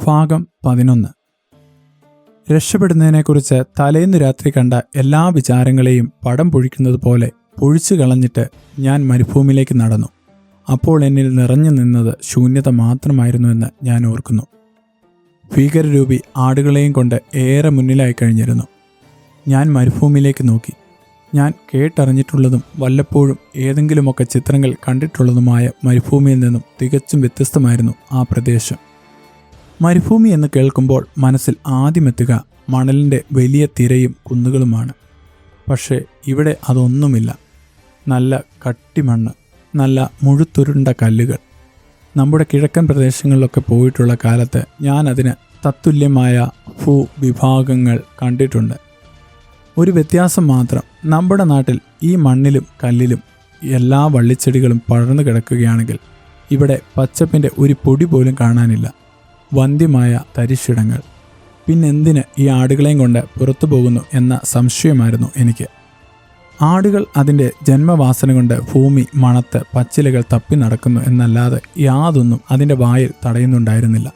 ഭാഗം 11. രക്ഷപ്പെടുന്നതിനെക്കുറിച്ച് തലേന്ന് രാത്രി കണ്ട എല്ലാ വിചാരങ്ങളെയും പടം പൊഴിക്കുന്നത് പോലെ പൊഴിച്ചു കളഞ്ഞിട്ട് ഞാൻ മരുഭൂമിയിലേക്ക് നടന്നു. അപ്പോൾ എന്നിൽ നിറഞ്ഞു നിന്നത് ശൂന്യത മാത്രമായിരുന്നുവെന്ന് ഞാൻ ഓർക്കുന്നു. ഭീകരരൂപി ആടുകളെയും കൊണ്ട് ഏറെ മുന്നിലായി കഴിഞ്ഞിരുന്നു. ഞാൻ മരുഭൂമിയിലേക്ക് നോക്കി. ഞാൻ കേട്ടറിഞ്ഞിട്ടുള്ളതും വല്ലപ്പോഴും ഏതെങ്കിലുമൊക്കെ ചിത്രങ്ങൾ കണ്ടിട്ടുള്ളതുമായ മരുഭൂമിയിൽ നിന്നും തികച്ചും വ്യത്യസ്തമായിരുന്നു ആ പ്രദേശം. മരുഭൂമി എന്ന് കേൾക്കുമ്പോൾ മനസ്സിൽ ആദ്യമെത്തുക മണലിൻ്റെ വലിയ തിരയും കുന്നുകളുമാണ്. പക്ഷേ ഇവിടെ അതൊന്നുമില്ല. നല്ല കട്ടിമണ്ണ്, നല്ല മുഴുത്തുരുണ്ട കല്ലുകൾ. നമ്മുടെ കിഴക്കൻ പ്രദേശങ്ങളിലൊക്കെ പോയിട്ടുള്ള കാലത്ത് ഞാൻ അതിന് തത്തുല്യമായ ഭൂവിഭാഗങ്ങൾ കണ്ടിട്ടുണ്ട്. ഒരു വ്യത്യാസം മാത്രം, നമ്മുടെ നാട്ടിൽ ഈ മണ്ണിലും കല്ലിലും എല്ലാ വള്ളിച്ചെടികളും പടർന്നു കിടക്കുകയാണെങ്കിൽ ഇവിടെ പച്ചപ്പിൻ്റെ ഒരു പൊടി പോലും കാണാനില്ല. വന്ധ്യമായ തരിശിടങ്ങൾ. പിന്നെന്തിന് ഈ ആടുകളെയും കൊണ്ട് പുറത്തു പോകുന്നു എന്ന സംശയമായിരുന്നു എനിക്ക്. ആടുകൾ അതിൻ്റെ ജന്മവാസന കൊണ്ട് ഭൂമി മണത്ത് പച്ചിലകൾ തപ്പി നടക്കുന്നു എന്നല്ലാതെ യാതൊന്നും അതിൻ്റെ വായിൽ തടയുന്നുണ്ടായിരുന്നില്ല.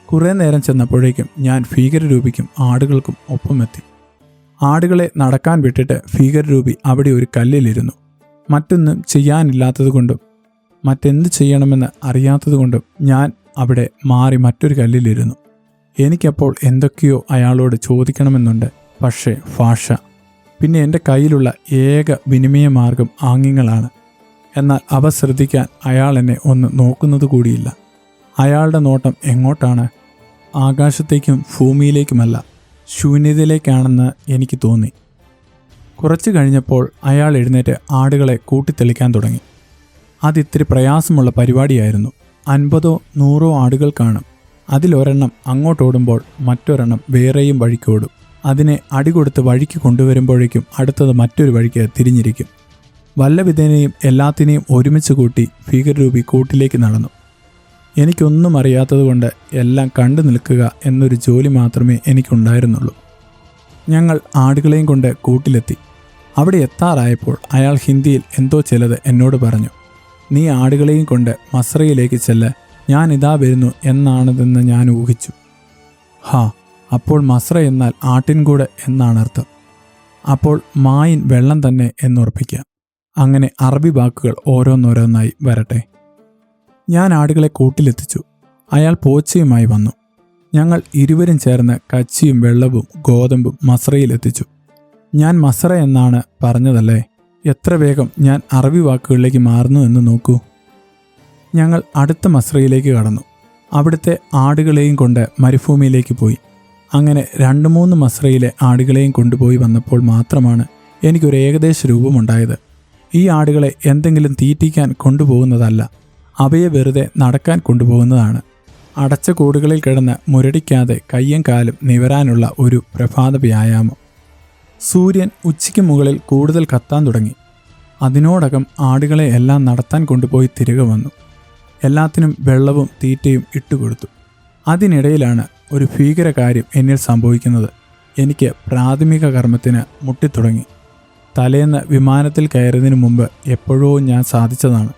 കുറേ നേരം ചെന്നപ്പോഴേക്കും ഞാൻ ഭീകരരൂപിക്കും ആടുകൾക്കും ഒപ്പമെത്തി. ആടുകളെ നടക്കാൻ വിട്ടിട്ട് ഭീകരരൂപി അവിടെ ഒരു കല്ലിലിരുന്നു. മറ്റൊന്നും ചെയ്യാനില്ലാത്തതുകൊണ്ടും മറ്റെന്ത് ചെയ്യണമെന്ന് അറിയാത്തതുകൊണ്ടും ഞാൻ അവിടെ മാറി മറ്റൊരു കല്ലിലിരുന്നു. എനിക്കപ്പോൾ എന്തൊക്കെയോ അയാളോട് ചോദിക്കണമെന്നുണ്ട്. പക്ഷേ ഭാഷ, പിന്നെ എൻ്റെ കയ്യിലുള്ള ഏക വിനിമയ മാർഗം ആംഗ്യങ്ങളാണ്. എന്നാൽ അവ ശ്രദ്ധിക്കാൻ അയാൾ എന്നെ ഒന്ന് നോക്കുന്നത് കൂടിയില്ല. അയാളുടെ നോട്ടം എങ്ങോട്ടാണ്? ആകാശത്തേക്കും ഭൂമിയിലേക്കുമല്ല, ശൂന്യതയിലേക്കാണെന്ന് എനിക്ക് തോന്നി. കുറച്ചു കഴിഞ്ഞപ്പോൾ അയാൾ എഴുന്നേറ്റ് ആടുകളെ കൂട്ടിത്തെളിക്കാൻ തുടങ്ങി. അതിത്തിരി പ്രയാസമുള്ള പരിപാടിയായിരുന്നു. 50 or 100 ആടുകൾ കാണും. അതിലൊരെണ്ണം അങ്ങോട്ടോടുമ്പോൾ മറ്റൊരെണ്ണം വേറെയും വഴിക്കോടും. അതിനെ അടികൊടുത്ത് വഴിക്ക് കൊണ്ടുവരുമ്പോഴേക്കും അടുത്തത് മറ്റൊരു വഴിക്ക് തിരിഞ്ഞിരിക്കും. വല്ലവിധേനയും എല്ലാത്തിനെയും ഒരുമിച്ച് കൂട്ടി ഭീകരരൂപി കൂട്ടിലേക്ക് നടന്നു. എനിക്കൊന്നും അറിയാത്തതുകൊണ്ട് എല്ലാം കണ്ടു നിൽക്കുക എന്നൊരു ജോലി മാത്രമേ എനിക്കുണ്ടായിരുന്നുള്ളൂ. ഞങ്ങൾ ആടുകളെയും കൊണ്ട് കൂട്ടിലെത്തി. അവിടെ എത്താറായപ്പോൾ അയാൾ ഹിന്ദിയിൽ എന്തോ ചിലത് എന്നോട് പറഞ്ഞു. നീ ആടുകളെയും കൊണ്ട് മസ്രയിലേക്ക് ചെല്ല്, ഞാനിതാ വരുന്നു എന്നാണതെന്ന് ഞാൻ ഊഹിച്ചു. അപ്പോൾ മസ്ര എന്നാൽ ആട്ടിൻകൂട് എന്നാണർത്ഥം. അപ്പോൾ മായിൻ വെള്ളം തന്നെ എന്നുറപ്പിക്കാം. അങ്ങനെ അറബി വാക്കുകൾ ഓരോന്നോരോന്നായി വരട്ടെ. ഞാൻ ആടുകളെ കൂട്ടിലെത്തിച്ചു. അയാൾ പോച്ചയുമായി വന്നു. ഞങ്ങൾ ഇരുവരും ചേർന്ന് കച്ചിയും വെള്ളവും ഗോതമ്പും മസ്രയിലെത്തിച്ചു. ഞാൻ മസ്ര എന്നാണ് പറഞ്ഞതല്ലേ? എത്ര വേഗം ഞാൻ അറബി വാക്കുകളിലേക്ക് മാറുന്നു എന്ന് നോക്കൂ. ഞങ്ങൾ അടുത്ത മസ്രയിലേക്ക് കടന്നു. അവിടുത്തെ ആടുകളെയും കൊണ്ട് മരുഭൂമിയിലേക്ക് പോയി. അങ്ങനെ 2-3 മസ്രയിലെ ആടുകളെയും കൊണ്ടുപോയി വന്നപ്പോൾ മാത്രമാണ് എനിക്കൊരു ഏകദേശ രൂപമുണ്ടായത്. ഈ ആടുകളെ എന്തെങ്കിലും തീറ്റിക്കാൻ കൊണ്ടുപോകുന്നതല്ല, അവയെ വെറുതെ നടക്കാൻ കൊണ്ടുപോകുന്നതാണ്. അടച്ച കൂടുകളിൽ കിടന്ന് മുരടിക്കാതെ കയ്യും കാലും നിവരാനുള്ള ഒരു പ്രഭാത വ്യായാമം. സൂര്യൻ ഉച്ചയ്ക്ക് മുകളിൽ കൂടുതൽ കത്താൻ തുടങ്ങി. അതിനോടകം ആടുകളെ എല്ലാം നടത്താൻ കൊണ്ടുപോയി തിരികെ വന്നു. എല്ലാത്തിനും വെള്ളവും തീറ്റയും ഇട്ടുകൊടുത്തു. അതിനിടയിലാണ് ഒരു ഭീകരകാര്യം എന്നിൽ സംഭവിക്കുന്നത്. എനിക്ക് പ്രാഥമിക കർമ്മത്തിന് മുട്ടിത്തുടങ്ങി. തലേന്ന് വിമാനത്തിൽ കയറുന്നതിന് മുമ്പ് എപ്പോഴോ ഞാൻ സാധിച്ചതാണ്.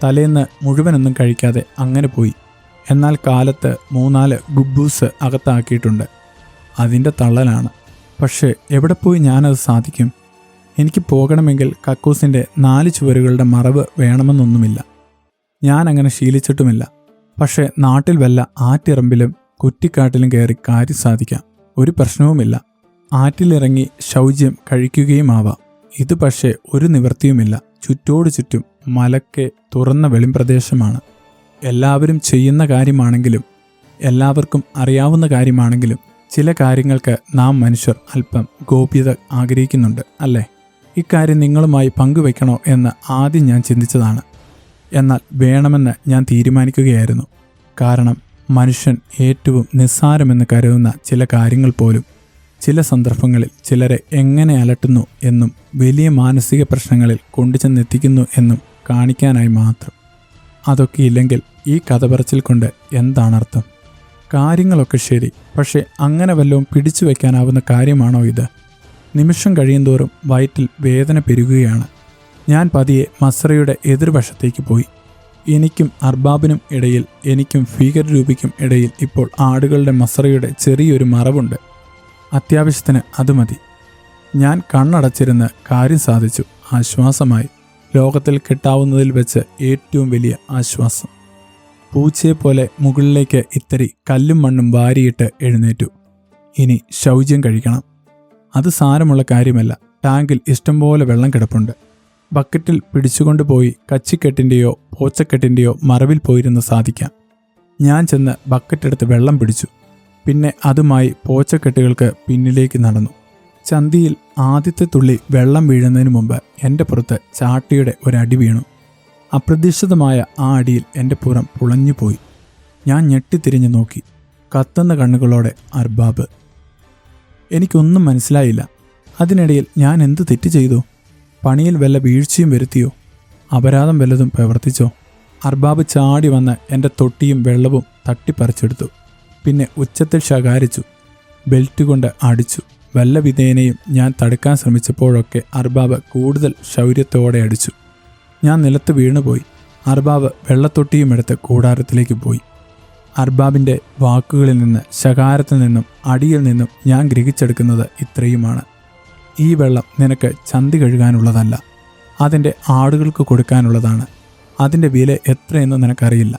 തലേന്ന് മുഴുവനൊന്നും കഴിക്കാതെ അങ്ങനെ പോയി. എന്നാൽ കാലത്ത് 3-4 ഗുബൂസ് അകത്താക്കിയിട്ടുണ്ട്. അതിൻ്റെ തള്ളലാണ്. പക്ഷേ എവിടെ പോയി ഞാനത് സാധിക്കും? എനിക്ക് പോകണമെങ്കിൽ കക്കൂസിൻ്റെ 4 ചുവരുകളുടെ മറവ് വേണമെന്നൊന്നുമില്ല. ഞാൻ അങ്ങനെ ശീലിച്ചിട്ടുമില്ല. പക്ഷേ നാട്ടിൽ വല്ല ആറ്റിറമ്പിലും കുറ്റിക്കാട്ടിലും കയറി കാര്യം സാധിക്കാം. ഒരു പ്രശ്നവുമില്ല. ആറ്റിലിറങ്ങി ശൗചം കഴിക്കുകയുമാവാം. ഇത് പക്ഷേ ഒരു നിവൃത്തിയുമില്ല. ചുറ്റോടു ചുറ്റും മലക്കെ തുറന്ന വെളിമ്പ്രദേശമാണ്. എല്ലാവരും ചെയ്യുന്ന കാര്യമാണെങ്കിലും എല്ലാവർക്കും അറിയാവുന്ന കാര്യമാണെങ്കിലും ചില കാര്യങ്ങൾക്ക് നാം മനുഷ്യർ അല്പം ഗോപ്യത ആഗ്രഹിക്കുന്നുണ്ട്, അല്ലേ? ഇക്കാര്യം നിങ്ങളുമായി പങ്കുവെക്കണോ എന്ന് ആദ്യം ഞാൻ ചിന്തിച്ചതാണ്. എന്നാൽ വേണമെന്ന് ഞാൻ തീരുമാനിക്കുകയായിരുന്നു. കാരണം മനുഷ്യൻ ഏറ്റവും നിസ്സാരമെന്ന് കരുതുന്ന ചില കാര്യങ്ങൾ പോലും ചില സന്ദർഭങ്ങളിൽ ചിലരെ എങ്ങനെ അലട്ടുന്നു എന്നും വലിയ മാനസിക പ്രശ്നങ്ങളിൽ കൊണ്ടുചെന്നെത്തിക്കുന്നു എന്നും കാണിക്കാനായി മാത്രം. അതൊക്കെ ഇല്ലെങ്കിൽ ഈ കഥ പറച്ചിൽ കൊണ്ട് എന്താണർത്ഥം? കാര്യങ്ങളൊക്കെ ശരി, പക്ഷേ അങ്ങനെ വല്ലതും പിടിച്ചു വയ്ക്കാനാവുന്ന കാര്യമാണോ ഇത്? നിമിഷം കഴിയുന്തോറും വയറ്റിൽ വേദന പെരുകുകയാണ്. ഞാൻ പതിയെ മസ്രയുടെ എതിർവശത്തേക്ക് പോയി. എനിക്കും അർബാബിനും ഇടയിൽ, എനിക്കും ഭീകരരൂപിക്കും ഇടയിൽ ഇപ്പോൾ ആടുകളുടെ മസറയുടെ ചെറിയൊരു മറവുണ്ട്. അത്യാവശ്യത്തിന് അത് മതി. ഞാൻ കണ്ണടച്ചിരുന്ന് കാര്യം സാധിച്ചു. ആശ്വാസമായി. ലോകത്തിൽ കിട്ടാവുന്നതിൽ വെച്ച് ഏറ്റവും വലിയ ആശ്വാസം. പൂച്ചയെപ്പോലെ മുകളിലേക്ക് ഇത്തിരി കല്ലും മണ്ണും വാരിയിട്ട് എഴുന്നേറ്റു. ഇനി ശൗചം കഴിക്കണം. അത് സാരമുള്ള കാര്യമല്ല. ടാങ്കിൽ ഇഷ്ടംപോലെ വെള്ളം കിടപ്പുണ്ട്. ബക്കറ്റിൽ പിടിച്ചുകൊണ്ടുപോയി കച്ചിക്കെട്ടിൻ്റെയോ പോച്ചക്കെട്ടിൻ്റെയോ മറവിൽ പോയിരുന്ന് സാധിക്കാം. ഞാൻ ചെന്ന് ബക്കറ്റെടുത്ത് വെള്ളം പിടിച്ചു. പിന്നെ അതുമായി പോച്ചക്കെട്ടുകൾക്ക് പിന്നിലേക്ക് നടന്നു. ചന്തിയിൽ ആദ്യത്തെ തുള്ളി വെള്ളം വീഴുന്നതിന് മുമ്പ് എൻ്റെ പുറത്ത് ചാട്ടിയുടെ ഒരടി വീണു. അപ്രതീക്ഷിതമായ ആ അടിയിൽ എൻ്റെ പുറം പുളഞ്ഞുപോയി. ഞാൻ ഞെട്ടിത്തിരിഞ്ഞു നോക്കി. കത്തുന്ന കണ്ണുകളോടെ അർബാബ്. എനിക്കൊന്നും മനസ്സിലായില്ല. അതിനിടയിൽ ഞാൻ എന്ത് തെറ്റ് ചെയ്തു? പണിയിൽ വല്ല വീഴ്ചയും വരുത്തിയോ? അപരാധം വല്ലതും പ്രവർത്തിച്ചോ? അർബാബ് ചാടി വന്ന് എൻ്റെ തൊട്ടിയും വെള്ളവും തട്ടിപ്പറിച്ചെടുത്തു. പിന്നെ ഉച്ചത്തിൽ ശകാരിച്ചു. ബെൽറ്റ് കൊണ്ട് അടിച്ചു. വല്ല വിധേനയും ഞാൻ തടുക്കാൻ ശ്രമിച്ചപ്പോഴൊക്കെ അർബാബ് കൂടുതൽ ശൗര്യത്തോടെ അടിച്ചു. ഞാൻ നിലത്ത് വീണുപോയി. അർബാബ് വെള്ളത്തൊട്ടിയും എടുത്ത് കൂടാരത്തിലേക്ക് പോയി. അർബാബിൻ്റെ വാക്കുകളിൽ നിന്ന്, ശകാരത്തിൽ നിന്നും അടിയിൽ നിന്നും ഞാൻ ഗ്രഹിച്ചെടുക്കുന്നത് ഇത്രയുമാണ്. ഈ വെള്ളം നിനക്ക് ചന്തി കഴുകാനുള്ളതല്ല. അതിൻ്റെ ആടുകൾക്ക് കൊടുക്കാനുള്ളതാണ്. അതിൻ്റെ വില എത്രയെന്ന് നിനക്കറിയില്ല.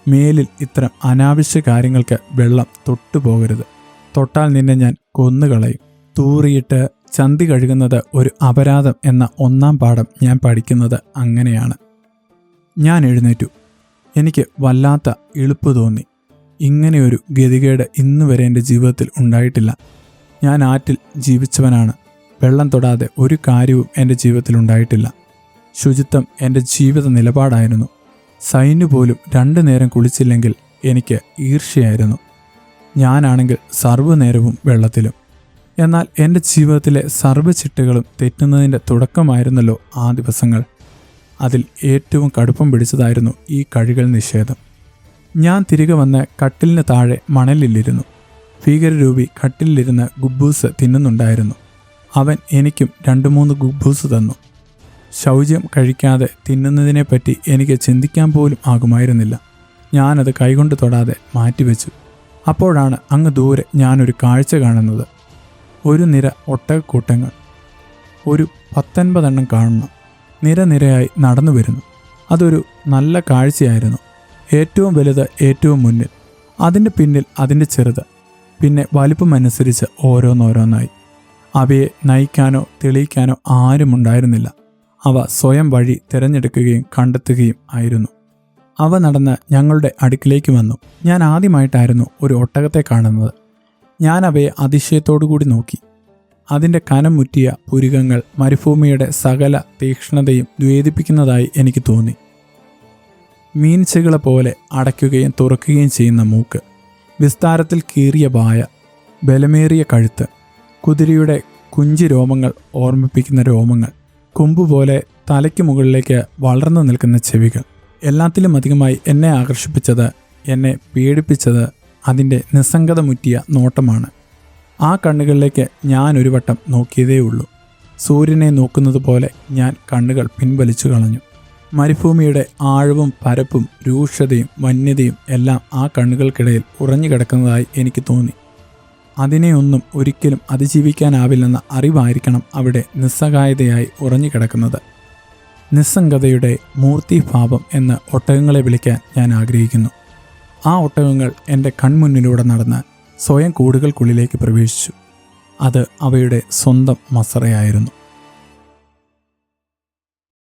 മേലിൽ ഇത്തരം അനാവശ്യ കാര്യങ്ങൾക്ക് വെള്ളം തൊട്ടുപോകരുത്. തൊട്ടാൽ നിന്നെ ഞാൻ കൊന്നുകളയും. തൂറിയിട്ട് ചന്തി കഴുകുന്നത് ഒരു അപരാധം എന്ന ഒന്നാം പാഠം ഞാൻ പഠിക്കുന്നത് അങ്ങനെയാണ്. ഞാൻ എഴുന്നേറ്റു. എനിക്ക് വല്ലാത്ത എളുപ്പ് തോന്നി. ഇങ്ങനെയൊരു ഗതികേട് ഇന്നുവരെ എൻ്റെ ജീവിതത്തിൽ ഉണ്ടായിട്ടില്ല. ഞാൻ ആറ്റിൽ ജീവിച്ചവനാണ്. വെള്ളം തൊടാതെ ഒരു കാര്യവും എൻ്റെ ജീവിതത്തിൽ ഉണ്ടായിട്ടില്ല. ശുചിത്വം എൻ്റെ ജീവിത നിലപാടായിരുന്നു. സൈന്യ പോലും 2 നേരം കുളിച്ചില്ലെങ്കിൽ എനിക്ക് ഈർഷ്യയായിരുന്നു. ഞാനാണെങ്കിൽ സർവ്വനേരവും വെള്ളത്തിലും. എന്നാൽ എൻ്റെ ജീവിതത്തിലെ സർവ്വചിട്ടകളും തെറ്റുന്നതിൻ്റെ തുടക്കമായിരുന്നല്ലോ ആ ദിവസങ്ങൾ. അതിൽ ഏറ്റവും കടുപ്പം പിടിച്ചതായിരുന്നു ഈ കഴുകൽ നിഷേധം. ഞാൻ തിരികെ വന്ന് കട്ടിലിന് താഴെ മണലിലിരുന്നു. ഭീകരരൂപി കട്ടിലിരുന്ന് ഗുബൂസ് തിന്നുന്നുണ്ടായിരുന്നു. അവൻ എനിക്കും 2-3 ഗുബൂസ് തന്നു. ശൗചം കഴിക്കാതെ തിന്നുന്നതിനെപ്പറ്റി എനിക്ക് ചിന്തിക്കാൻ പോലും ആകുമായിരുന്നില്ല. ഞാനത് കൈകൊണ്ട് തൊടാതെ മാറ്റിവെച്ചു. അപ്പോഴാണ് അങ്ങ് ദൂരെ ഞാനൊരു കാഴ്ച കാണുന്നത്. ഒരു നിര ഒട്ടകക്കൂട്ടങ്ങൾ. ഒരു 19 കാണണം. നിരനിരയായി നടന്നു വരുന്നു. അതൊരു നല്ല കാഴ്ചയായിരുന്നു. ഏറ്റവും വലുത് ഏറ്റവും മുന്നിൽ, അതിൻ്റെ പിന്നിൽ അതിൻ്റെ ചെറുത്, പിന്നെ വലിപ്പമനുസരിച്ച് ഓരോന്നോരോന്നായി. അവയെ നയിക്കാനോ തെളിയിക്കാനോ ആരുമുണ്ടായിരുന്നില്ല. അവ സ്വയം വഴി തിരഞ്ഞെടുക്കുകയും കണ്ടെത്തുകയും ആയിരുന്നു. അവ നടന്ന് ഞങ്ങളുടെ അടുക്കിലേക്ക് വന്നു. ഞാൻ ആദ്യമായിട്ടായിരുന്നു ഒരു ഒട്ടകത്തെ കാണുന്നത്. ഞാൻ അവയെ അതിശയത്തോടുകൂടി നോക്കി. അതിൻ്റെ കനം മുറ്റിയ പുരികങ്ങൾ മരുഭൂമിയുടെ സകല തീക്ഷ്ണതയും ദ്വേദിപ്പിക്കുന്നതായി എനിക്ക് തോന്നി. മീൻചെകളെ പോലെ അടയ്ക്കുകയും തുറക്കുകയും ചെയ്യുന്ന മൂക്ക്, വിസ്താരത്തിൽ കീറിയ വായ, ബലമേറിയ കഴുത്ത്, കുതിരയുടെ കുഞ്ചി രോമങ്ങൾ ഓർമ്മിപ്പിക്കുന്ന രോമങ്ങൾ, കൊമ്പുപോലെ തലയ്ക്ക് മുകളിലേക്ക് വളർന്നു നിൽക്കുന്ന ചെവികൾ. എല്ലാത്തിലും അധികമായി എന്നെ ആകർഷിപ്പിച്ചത്, എന്നെ പീഡിപ്പിച്ചത് അതിൻ്റെ നിസ്സംഗത മുറ്റിയ നോട്ടമാണ്. ആ കണ്ണുകളിലേക്ക് ഞാൻ ഒരു വട്ടം നോക്കിയതേയുള്ളൂ. സൂര്യനെ നോക്കുന്നത് പോലെ ഞാൻ കണ്ണുകൾ പിൻവലിച്ചു കളഞ്ഞു. മരുഭൂമിയുടെ ആഴവും പരപ്പും രൂക്ഷതയും വന്യതയും എല്ലാം ആ കണ്ണുകൾക്കിടയിൽ ഉറഞ്ഞു കിടക്കുന്നതായി എനിക്ക് തോന്നി. അതിനെയൊന്നും ഒരിക്കലും അതിജീവിക്കാനാവില്ലെന്ന അറിവായിരിക്കണം അവിടെ നിസ്സഹായതയായി ഉറഞ്ഞു കിടക്കുന്നത്. നിസ്സംഗതയുടെ മൂർത്തിഭാവം എന്ന് ഒട്ടകങ്ങളെ വിളിക്കാൻ ഞാൻ ആഗ്രഹിക്കുന്നു. ആ ഒട്ടകങ്ങൾ എൻ്റെ കൺമുന്നിലൂടെ നടന്ന് സ്വയം കൂടുകൾക്കുള്ളിലേക്ക് പ്രവേശിച്ചു. അത് അവയുടെ സ്വന്തം മസറയായിരുന്നു.